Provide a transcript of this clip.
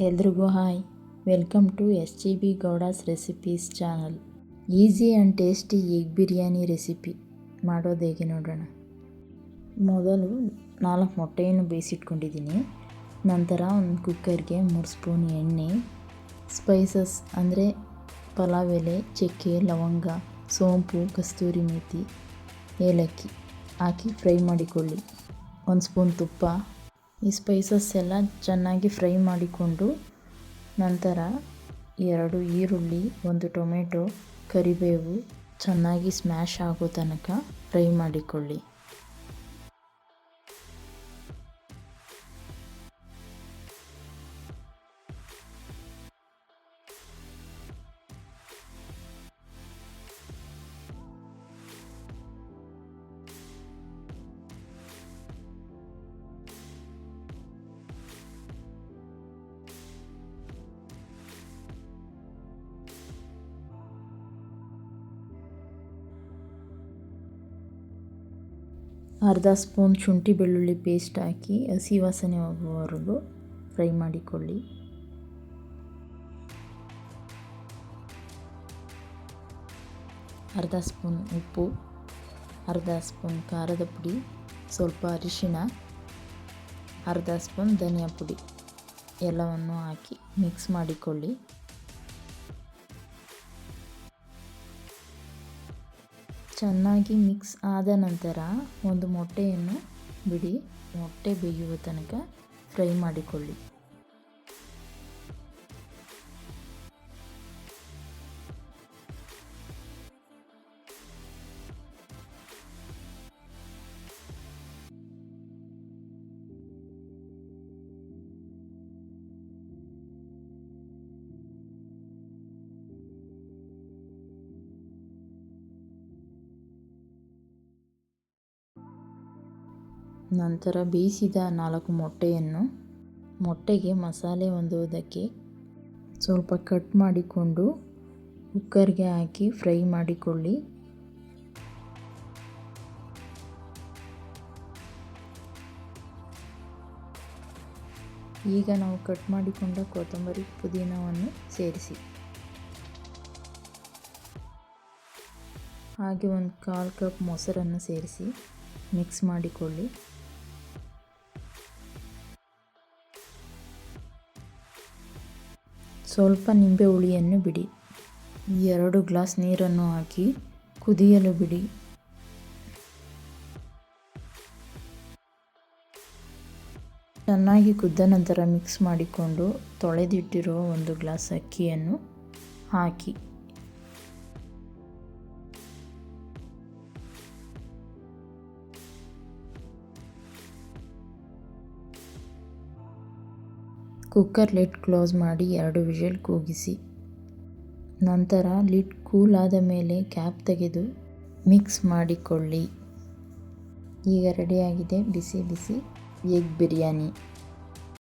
ಎಲ್ರಿಗೂ hi, welcome to SGB Gowdas recipes channel. Easy and tasty egg biryani recipe ಮಾಡೋದು ಹೇಗೆ ನೋಡೋಣ. ಮೊದಲು 4 ಮೊಟ್ಟೆಯನ್ನು ಬೇಯಿಸಿಟ್ಕೊಂಡಿದ್ದೀನಿ. ನಂತರ ಒಂದು ಕುಕ್ಕರ್ಗೆ 3 ಸ್ಪೂನ್ ಎಣ್ಣೆ, ಸ್ಪೈಸಸ್ ಅಂದರೆ ಪಲಾವ್ ಎಲೆ, ಚಕ್ಕೆ, ಲವಂಗ, ಸೋಂಪು, ಕಸ್ತೂರಿ ಮೇಥಿ, ಏಲಕ್ಕಿ ಹಾಕಿ ಫ್ರೈ ಮಾಡಿಕೊಳ್ಳಿ. 1 ಸ್ಪೂನ್ ತುಪ್ಪ. ಈ ಸ್ಪೈಸಸ್ ಎಲ್ಲ ಚೆನ್ನಾಗಿ ಫ್ರೈ ಮಾಡಿಕೊಂಡು ನಂತರ 2 ಈರುಳ್ಳಿ, 1 ಟೊಮೆಟೊ, ಕರಿಬೇವು ಚೆನ್ನಾಗಿ ಸ್ಮ್ಯಾಶ್ ಆಗೋ ತನಕ ಫ್ರೈ ಮಾಡಿಕೊಳ್ಳಿ. ಅರ್ಧ ಸ್ಪೂನ್ ಶುಂಠಿ ಬೆಳ್ಳುಳ್ಳಿ ಪೇಸ್ಟ್ ಹಾಕಿ ಹಸಿ ವಾಸನೆ ಹೋಗುವವರೆಗೂ ಫ್ರೈ ಮಾಡಿಕೊಳ್ಳಿ. ಅರ್ಧ ಸ್ಪೂನ್ ಉಪ್ಪು, ಅರ್ಧ ಸ್ಪೂನ್ ಖಾರದ ಪುಡಿ, ಸ್ವಲ್ಪ ಅರಿಶಿಣ, ಅರ್ಧ ಸ್ಪೂನ್ ಧನಿಯಾ ಪುಡಿ ಎಲ್ಲವನ್ನು ಹಾಕಿ ಮಿಕ್ಸ್ ಮಾಡಿಕೊಳ್ಳಿ. ಚೆನ್ನಾಗಿ ಮಿಕ್ಸ್ ಆದ ನಂತರ ಒಂದು ಮೊಟ್ಟೆಯನ್ನು ಬಿಡಿ, ಮೊಟ್ಟೆ ಬೇಯುವ ತನಕ ಫ್ರೈ ಮಾಡಿಕೊಳ್ಳಿ. ನಂತರ ಬೇಯಿಸಿದ 4 ಮೊಟ್ಟೆಯನ್ನು ಮೊಟ್ಟೆಗೆ ಮಸಾಲೆ ಹೊಂದುವುದಕ್ಕೆ ಸ್ವಲ್ಪ ಕಟ್ ಮಾಡಿಕೊಂಡು ಕುಕ್ಕರ್ಗೆ ಹಾಕಿ ಫ್ರೈ ಮಾಡಿಕೊಳ್ಳಿ. ಈಗ ನಾವು ಕಟ್ ಮಾಡಿಕೊಂಡ ಕೊತ್ತಂಬರಿ ಪುದೀನವನ್ನು ಸೇರಿಸಿ, ಹಾಗೆ 1/4 ಕಪ್ ಮೊಸರನ್ನು ಸೇರಿಸಿ ಮಿಕ್ಸ್ ಮಾಡಿಕೊಳ್ಳಿ. ಸ್ವಲ್ಪ ನಿಂಬೆ ಹುಳಿಯನ್ನು ಬಿಡಿ. 2 ಗ್ಲಾಸ್ ನೀರನ್ನು ಹಾಕಿ ಕುದಿಯಲು ಬಿಡಿ. ಚೆನ್ನಾಗಿ ಕುದ್ದ ನಂತರ ಮಿಕ್ಸ್ ಮಾಡಿಕೊಂಡು ತೊಳೆದಿಟ್ಟಿರುವ 1 ಗ್ಲಾಸ್ ಅಕ್ಕಿಯನ್ನು ಹಾಕಿ ಕುಕ್ಕರ್ ಲಿಡ್ ಕ್ಲೋಸ್ ಮಾಡಿ 2 ವಿಷಲ್ ಕೂಗಿಸಿ. ನಂತರ ಲಿಡ್ ಕೂಲ್ ಆದ ಮೇಲೆ ಕ್ಯಾಪ್ ತೆಗೆದು ಮಿಕ್ಸ್ ಮಾಡಿಕೊಳ್ಳಿ. ಈಗ ರೆಡಿಯಾಗಿದೆ ಬಿಸಿ ಬಿಸಿ ಎಗ್ ಬಿರಿಯಾನಿ.